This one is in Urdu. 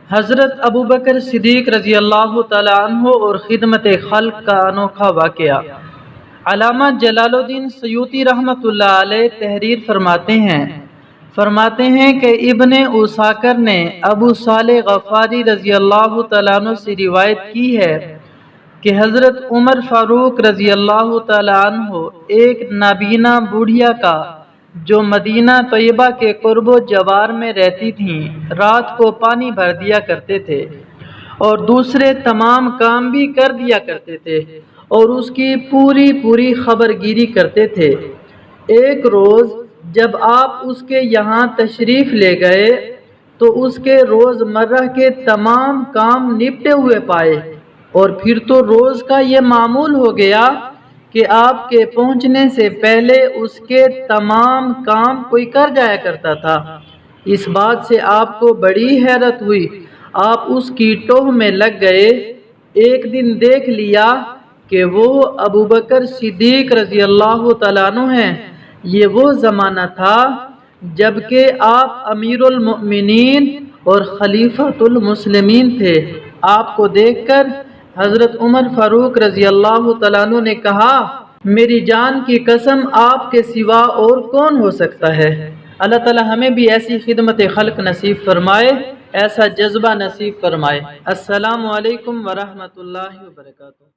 حضرت ابو بکر صدیق رضی اللہ تعالیٰ عنہ اور خدمت خلق کا انوکھا واقعہ۔ علامہ جلال الدین سیوطی رحمۃ اللہ علیہ تحریر فرماتے ہیں کہ ابن اساکر نے ابو صالح غفاری رضی اللہ تعالیٰ عنہ سے روایت کی ہے کہ حضرت عمر فاروق رضی اللہ تعالیٰ عنہ ایک نابینا بوڑھیا کا جو مدینہ طیبہ کے قرب و جوار میں رہتی تھیں رات کو پانی بھر دیا کرتے تھے اور دوسرے تمام کام بھی کر دیا کرتے تھے اور اس کی پوری خبر گیری کرتے تھے۔ ایک روز جب آپ اس کے یہاں تشریف لے گئے تو اس کے روز مرہ کے تمام کام نپٹے ہوئے پائے، اور پھر تو روز کا یہ معمول ہو گیا کہ آپ کے پہنچنے سے پہلے اس کے تمام کام کوئی کر جایا کرتا تھا۔ اس بات سے آپ کو بڑی حیرت ہوئی، آپ اس کی ٹوہ میں لگ گئے۔ ایک دن دیکھ لیا کہ وہ ابو بکر صدیق رضی اللہ تعالیٰ عنہ ہیں۔ یہ وہ زمانہ تھا جبکہ آپ امیر المؤمنین اور خلیفۃ المسلمین تھے۔ آپ کو دیکھ کر حضرت عمر فاروق رضی اللہ تعالیٰ عنہ نے کہا، میری جان کی قسم آپ کے سوا اور کون ہو سکتا ہے؟ اللہ تعالیٰ ہمیں بھی ایسی خدمت خلق نصیب فرمائے، ایسا جذبہ نصیب فرمائے۔ السلام علیکم ورحمۃ اللہ وبرکاتہ۔